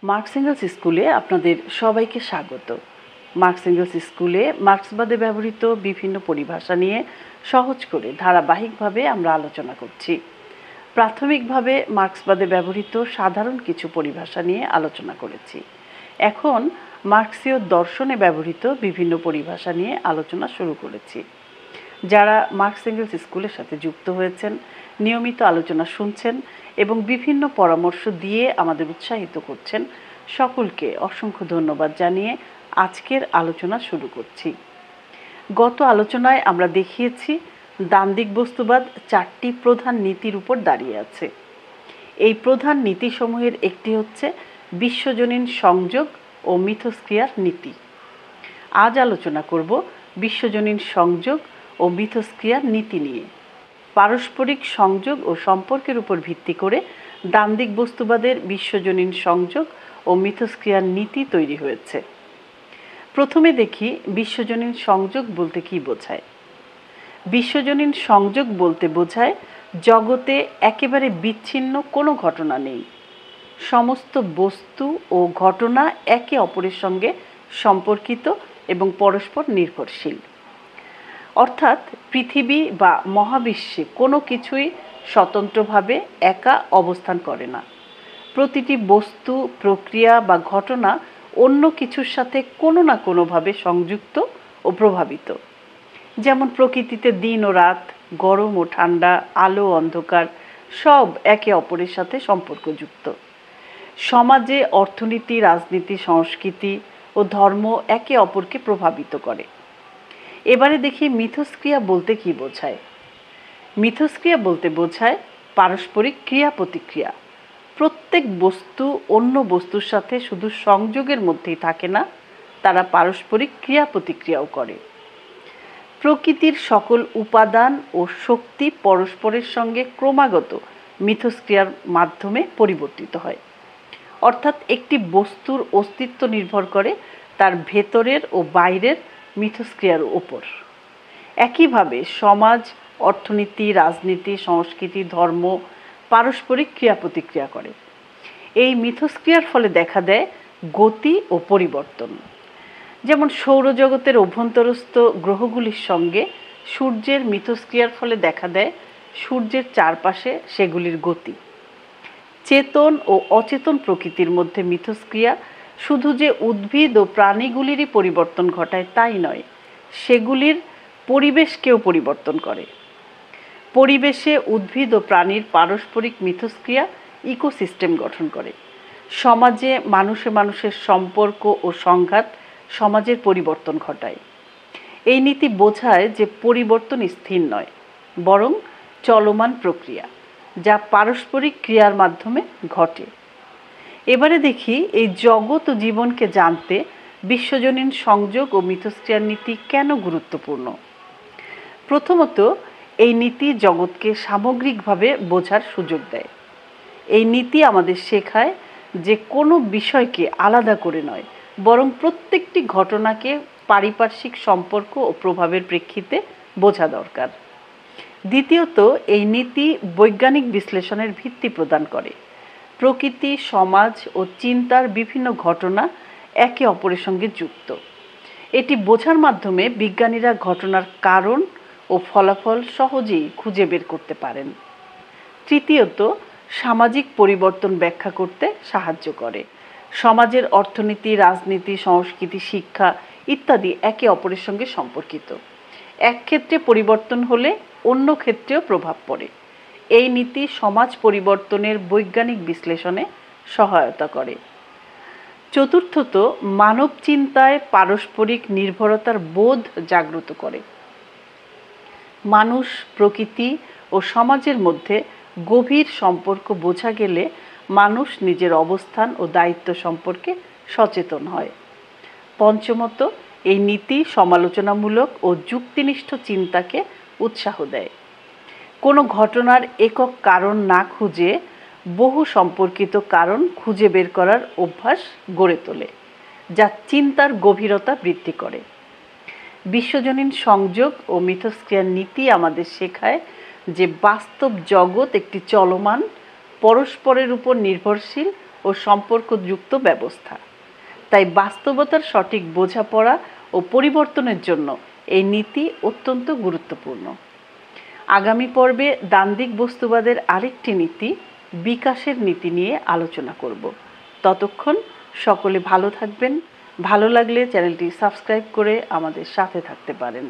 Marks angles স্কুলে আপনাদের সবাইকে স্বাগত। মার্কস এঙ্গেলস স্কুলে মার্ক্সবাদে ব্যবহৃত বিভিন্ন পরিভাষা নিয়ে সহজ করে ধারাবাহিকভাবে আমরা আলোচনা করছি। প্রাথমিকভাবে মার্ক্সবাদে ব্যবহৃত সাধারণ কিছু পরিভাষা নিয়ে আলোচনা করেছি। এখন মার্ক্সীয় দর্শনে ব্যবহৃত বিভিন্ন পরিভাষা নিয়ে আলোচনা শুরু করেছি। যারা মার্কস এঙ্গেলস স্কুলের সাথে যুক্ত হয়েছেন, নিয়মিত আলোচনা শুনছেন এবং বিভিন্ন পরামর্শ দিয়ে আমাদের উৎসাহিত করছেন, সকলকে অসংখ্য ধন্যবাদ জানিয়ে আজকের আলোচনা শুরু করছি। গত আলোচনায় আমরা দেখিয়েছি দ্বান্দ্বিক বস্তুবাদ চারটি প্রধান নীতির উপর দাঁড়িয়ে আছে। এই প্রধান নীতিসমূহের একটি হচ্ছে বিশ্বজনীন সংযোগ ও মিথস্ক্রিয়ার নীতি। আজ আলোচনা করব বিশ্বজনীন সংযোগ ও মিথস্ক্রিয়ার নীতি নিয়ে। পারস্পরিক সংযোগ ও সম্পর্কের উপর ভিত্তি করে দ্বান্দ্বিক বস্তুবাদের বিশ্বজনীন সংযোগ ও মিথস্ক্রিয়ার নীতি তৈরি হয়েছে। প্রথমে দেখি বিশ্বজনীন সংযোগ বলতে কী বোঝায়। বিশ্বজনীন সংযোগ বলতে বোঝায় জগতে একেবারে বিচ্ছিন্ন কোনো ঘটনা নেই। সমস্ত বস্তু ও ঘটনা একে অপরের সঙ্গে সম্পর্কিত এবং পরস্পর নির্ভরশীল। অর্থাৎ পৃথিবী বা মহাবিশ্বে কোনো কিছুই স্বতন্ত্রভাবে একা অবস্থান করে না। প্রতিটি বস্তু, প্রক্রিয়া বা ঘটনা অন্য কিছুর সাথে কোনো না কোনোভাবে সংযুক্ত ও প্রভাবিত। যেমন প্রকৃতিতে দিন ও রাত, গরম ও ঠান্ডা, আলো ও অন্ধকার সব একে অপরের সাথে সম্পর্কযুক্ত। সমাজে অর্থনীতি, রাজনীতি, সংস্কৃতি ও ধর্ম একে অপরকে প্রভাবিত করে। এবারে দেখি মিথস্ক্রিয়া বলতে কী বোঝায়। মিথস্ক্রিয়া বলতে বোঝায় পারস্পরিক ক্রিয়া প্রতিক্রিয়া। প্রত্যেক বস্তু অন্য বস্তুর সাথে শুধু সংযোগের মধ্যেই থাকে না, তারা পারস্পরিক ক্রিয়া প্রতিক্রিয়াও করে। প্রকৃতির সকল উপাদান ও শক্তি পরস্পরের সঙ্গে ক্রমাগত মিথস্ক্রিয়ার মাধ্যমে পরিবর্তিত হয়। অর্থাৎ একটি বস্তুর অস্তিত্ব নির্ভর করে তার ভেতরের ও বাইরের মিথস্ক্রিয়ার ওপর। একইভাবে সমাজ, অর্থনীতি, রাজনীতি, সংস্কৃতি, ধর্ম পারস্পরিক ক্রিয়া প্রতিক্রিয়া করে। এই মিথস্ক্রিয়ার ফলে দেখা দেয় গতি ও পরিবর্তন। যেমন সৌরজগতের অভ্যন্তরস্থ গ্রহগুলির সঙ্গে সূর্যের মিথস্ক্রিয়ার ফলে দেখা দেয় সূর্যের চারপাশে সেগুলির গতি। চেতন ও অচেতন প্রকৃতির মধ্যে মিথস্ক্রিয়া শুধু যে উদ্ভিদ ও প্রাণীগুলিরই পরিবর্তন ঘটায় তাই নয়, সেগুলির পরিবেশকেও পরিবর্তন করে। পরিবেশে উদ্ভিদ ও প্রাণীর পারস্পরিক মিথস্ক্রিয়া ইকোসিস্টেম গঠন করে। সমাজে মানুষে মানুষের সম্পর্ক ও সংঘাত সমাজের পরিবর্তন ঘটায়। এই নীতি বোঝায় যে পরিবর্তন স্থির নয়, বরং চলমান প্রক্রিয়া, যা পারস্পরিক ক্রিয়ার মাধ্যমে ঘটে। এবারে দেখি এই জগৎ ও জীবনকে জানতে বিশ্বজনীন সংযোগ ও মিথস্ক্রিয়ার নীতি কেন গুরুত্বপূর্ণ। প্রথমত, এই নীতি জগৎকে সামগ্রিকভাবে বোঝার সুযোগ দেয়। এই নীতি আমাদের শেখায় যে কোনো বিষয়কে আলাদা করে নয়, বরং প্রত্যেকটি ঘটনাকে পারিপার্শ্বিক সম্পর্ক ও প্রভাবের প্রেক্ষিতে বোঝা দরকার। দ্বিতীয়ত, এই নীতি বৈজ্ঞানিক বিশ্লেষণের ভিত্তি প্রদান করে। প্রকৃতি, সমাজ ও চিন্তার বিভিন্ন ঘটনা একে অপরের সঙ্গে যুক্ত। এটি বোঝার মাধ্যমে বিজ্ঞানীরা ঘটনার কারণ ও ফলাফল সহজেই খুঁজে বের করতে পারেন। তৃতীয়ত, সামাজিক পরিবর্তন ব্যাখ্যা করতে সাহায্য করে। সমাজের অর্থনীতি, রাজনীতি, সংস্কৃতি, শিক্ষা ইত্যাদি একে অপরের সঙ্গে সম্পর্কিত। এক ক্ষেত্রে পরিবর্তন হলে অন্য ক্ষেত্রেও প্রভাব পড়ে। এই নীতি সমাজ পরিবর্তনের বৈজ্ঞানিক বিশ্লেষণে সহায়তা করে। চতুর্থত, মানব চিন্তায় পারস্পরিক নির্ভরতার বোধ জাগ্রত করে। মানুষ, প্রকৃতি ও সমাজের মধ্যে গভীর সম্পর্ক বোঝা গেলে মানুষ নিজের অবস্থান ও দায়িত্ব সম্পর্কে সচেতন হয়। পঞ্চমত, এই নীতি সমালোচনামূলক ও যুক্তিনিষ্ঠ চিন্তাকে উৎসাহ দেয়। কোনো ঘটনার একক কারণ না খুঁজে বহু সম্পর্কিত কারণ খুঁজে বের করার অভ্যাস গড়ে তোলে, যা চিন্তার গভীরতা বৃদ্ধি করে। বিশ্বজনীন সংযোগ ও মিথস্ক্রিয়ার নীতি আমাদের শেখায় যে বাস্তব জগৎ একটি চলমান, পরস্পরের উপর নির্ভরশীল ও সম্পর্কযুক্ত ব্যবস্থা। তাই বাস্তবতার সঠিক বোঝাপড়া ও পরিবর্তনের জন্য এই নীতি অত্যন্ত গুরুত্বপূর্ণ। আগামী পর্বে দ্বান্দ্বিক বস্তুবাদের আরেকটি নীতি, বিকাশের নীতি নিয়ে আলোচনা করব। ততক্ষণ সকলে ভালো থাকবেন। ভালো লাগলে চ্যানেলটি সাবস্ক্রাইব করে আমাদের সাথে থাকতে পারেন।